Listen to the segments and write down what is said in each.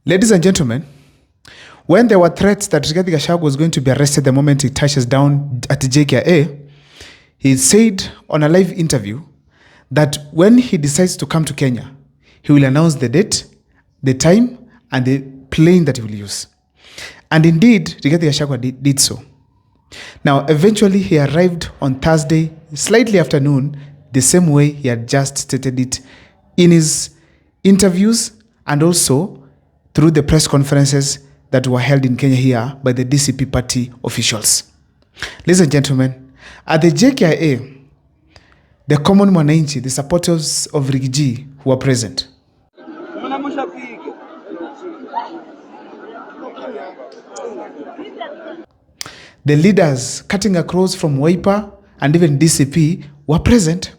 Ladies and gentlemen, when there were threats that Rigathi Gachagua was going to be arrested the moment he touches down at the JKIA, he said on a live interview that when he decides to come to Kenya, he will announce the date, the time, and the plane that he will use. And indeed, Rigathi Gachagua did so. Now, eventually, he arrived on Thursday, slightly after noon, the same way he had just stated it in his interviews and also through the press conferences that were held in Kenya here by the DCP party officials. Ladies and gentlemen, at the JKIA, the common mwananchi, the supporters of Riggy who were present. The leaders cutting across from Wiper and even DCP were present.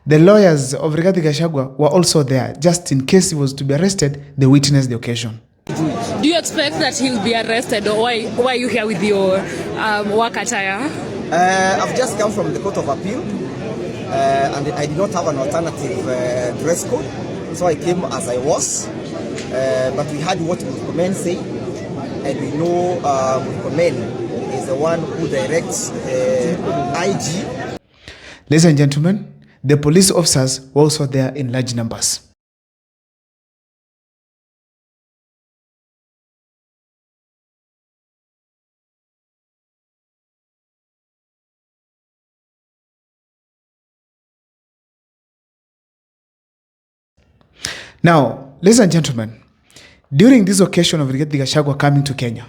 The lawyers of Rigathi Gachagua were also there, just in case he was to be arrested. They witnessed the occasion. Do you expect that he'll be arrested, or why are you here with your work attire? I've just come from the Court of Appeal, and I did not have an alternative dress code, so I came as I was. But we had what Murkomen say, and we know Murkomen is the one who directs IG. Ladies and gentlemen, the police officers were also there in large numbers. Now, ladies and gentlemen, during this occasion of Rigathi Gachagua coming to Kenya,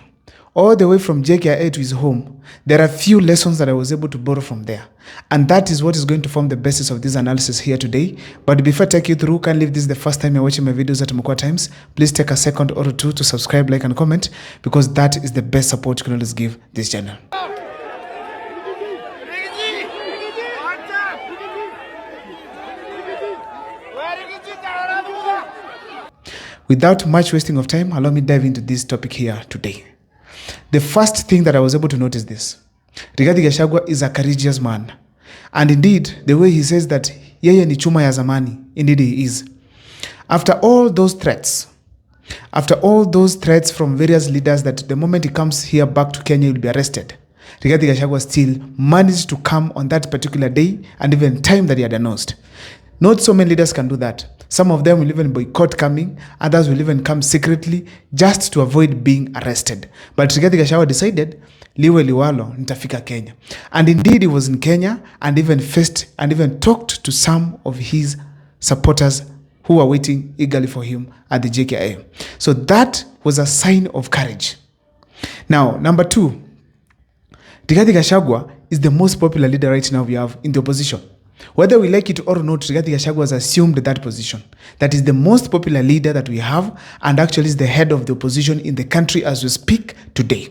all the way from JKIA to his home, there are few lessons that I was able to borrow from there. And that is what is going to form the basis of this analysis here today. But before I take you through, can if this is the first time you're watching my videos at Mukwa Times, please take a second or two to subscribe, like, and comment, because that is the best support you can always give this channel. Without much wasting of time, allow me dive into this topic here today. The first thing that I was able to notice this, Rigathi Gachagua is a courageous man. And indeed, the way he says that yeye ni chuma ya zamani, indeed he is. After all those threats from various leaders that the moment he comes here back to Kenya, he will be arrested, Rigathi Gachagua still managed to come on that particular day and even time that he had announced. Not so many leaders can do that. Some of them will even boycott coming, others will even come secretly just to avoid being arrested. But Rigathi Gachagua decided, liwe liwalo, nitafika Kenya. And indeed he was in Kenya and even faced and even talked to some of his supporters who were waiting eagerly for him at the JKIA. So that was a sign of courage. Now, number two, Rigathi Gachagua is the most popular leader right now we have in the opposition. Whether we like it or not, Rigathi Gachagua has assumed that position. That is the most popular leader that we have, and actually is the head of the opposition in the country as we speak today.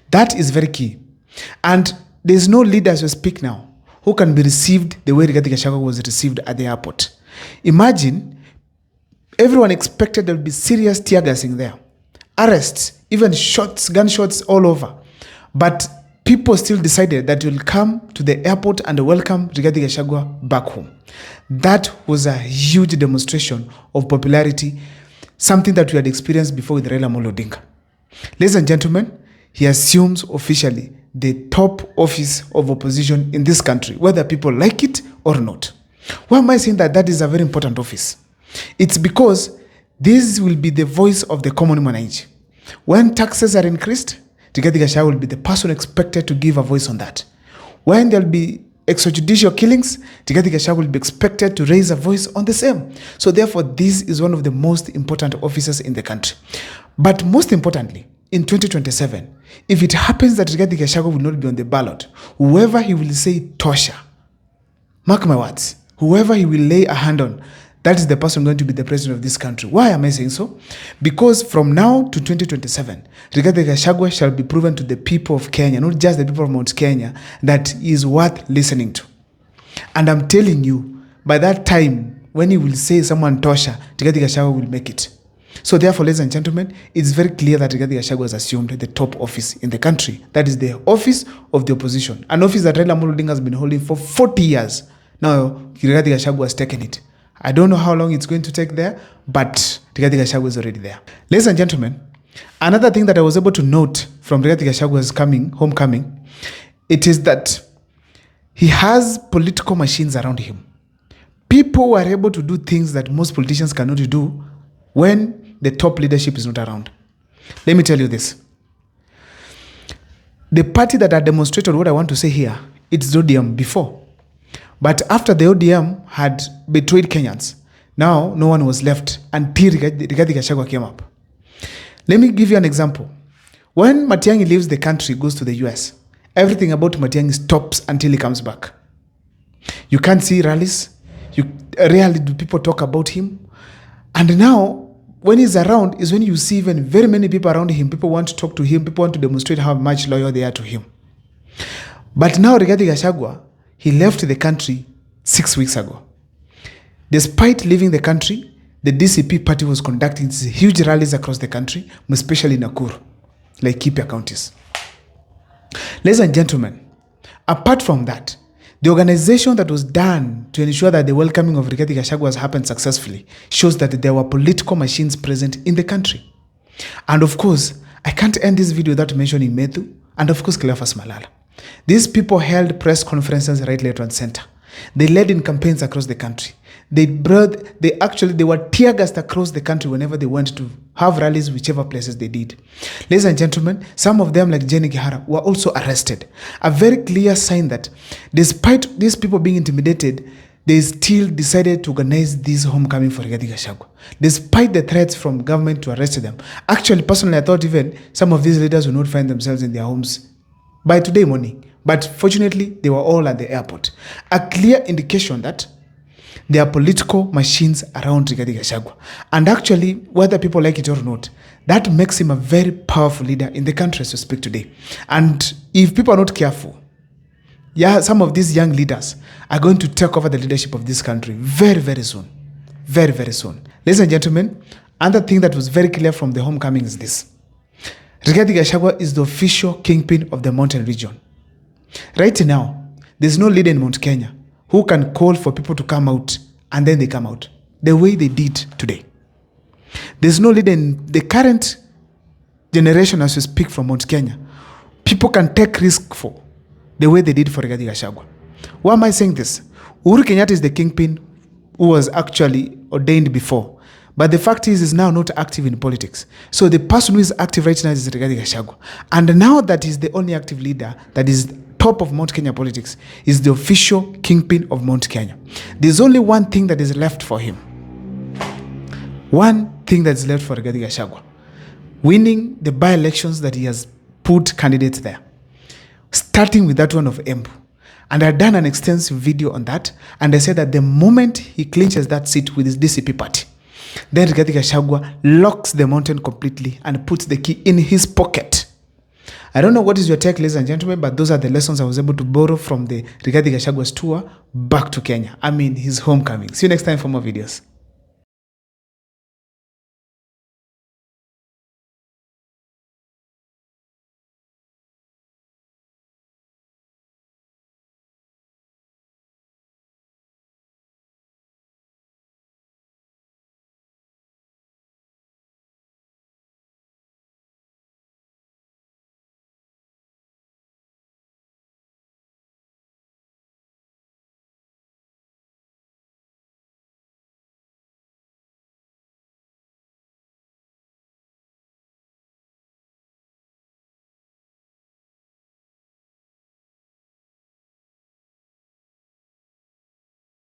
That is very key. And there's no leader as we speak now who can be received the way Rigathi Gachagua was received at the airport. Imagine, everyone expected there would be serious tear gassing there, arrests, even shots, gunshots all over. But people still decided that you'll come to the airport and welcome Rigathi Gachagua back home. That was a huge demonstration of popularity, something that we had experienced before with Raila Amolo Odinga. Ladies and gentlemen, he assumes officially the top office of opposition in this country, whether people like it or not. Why am I saying that that is a very important office? It's because this will be the voice of the common mwananchi. When taxes are increased, Rigathi Gachagua will be the person expected to give a voice on that. When there will be extrajudicial killings, Rigathi Gachagua will be expected to raise a voice on the same. So therefore, this is one of the most important offices in the country. But most importantly, in 2027, if it happens that Rigathi Gachagua will not be on the ballot, whoever he will say tosha, mark my words, whoever he will lay a hand on, that is the person going to be the president of this country. Why am I saying so? Because from now to 2027, Rigathi Gachagua shall be proven to the people of Kenya, not just the people of Mount Kenya, that he is worth listening to. And I'm telling you, by that time, when he will say someone Tosha, Rigathi Gachagua will make it. So therefore, ladies and gentlemen, it's very clear that Rigathi Gachagua has assumed the top office in the country. That is the office of the opposition. An office that Raila Amolo Odinga has been holding for 40 years. Now, Rigathi Gachagua has taken it. I don't know how long it's going to take there, but Rigathi Gachagua is already there. Ladies and gentlemen, another thing that I was able to note from Rigathi Gachagua's homecoming, it is that he has political machines around him. People are able to do things that most politicians cannot do when the top leadership is not around. Let me tell you this. The party that had demonstrated what I want to say here, it's the ODM before. But after the ODM had betrayed Kenyans, now no one was left until Rigathi Gachagua came up. Let me give you an example. When Matiang'i leaves the country, goes to the US, everything about Matiang'i stops until he comes back. You can't see rallies. Rarely do people talk about him. And now, when he's around is when you see even very many people around him. People want to talk to him. People want to demonstrate how much loyal they are to him. But now Rigathi Gachagua, he left the country 6 weeks ago. Despite leaving the country, the DCP party was conducting these huge rallies across the country, especially in Nakuru, like Laikipia counties. Ladies and gentlemen, apart from that, the organization that was done to ensure that the welcoming of Rigathi Gachagua has happened successfully shows that there were political machines present in the country. And of course, I can't end this video without mentioning Methu and of course Cleophas Malala. These people held press conferences right, left, and center. They led in campaigns across the country. They were tear gassed across the country whenever they went to have rallies, whichever places they did. Ladies and gentlemen, some of them, like Jenny Gihara, were also arrested. A very clear sign that despite these people being intimidated, they still decided to organize this homecoming for Rigathi Gachagua, despite the threats from government to arrest them. Actually, personally, I thought even some of these leaders would not find themselves in their homes by today morning. But fortunately, they were all at the airport. A clear indication that there are political machines around Rigathi Gachagua. And actually, whether people like it or not, that makes him a very powerful leader in the country as we speak today. And if people are not careful, some of these young leaders are going to take over the leadership of this country very, very soon. Very, very soon. Ladies and gentlemen, another thing that was very clear from the homecoming is this. Rigathi Gachagua is the official kingpin of the mountain region. Right now, there's no leader in Mount Kenya who can call for people to come out and then they come out the way they did today. There's no leader in the current generation as we speak from Mount Kenya. People can take risk for the way they did for Rigathi Gachagua. Why am I saying this? Uhuru Kenyatta is the kingpin who was actually ordained before. But the fact is now not active in politics. So the person who is active right now is Rigathi Gachagua. And now that he's the only active leader that is top of Mount Kenya politics, is the official kingpin of Mount Kenya. There's only one thing that is left for him. One thing that is left for Rigathi Gachagua. Winning the by-elections that he has put candidates there. Starting with that one of Embu. And I've done an extensive video on that. And I said that the moment he clinches that seat with his DCP party, then Rigathi Gachagua locks the mountain completely and puts the key in his pocket. I don't know what is your take, ladies and gentlemen, but those are the lessons I was able to borrow from the Rigathi Gachagua's tour back to Kenya. I mean, his homecoming. See you next time for more videos.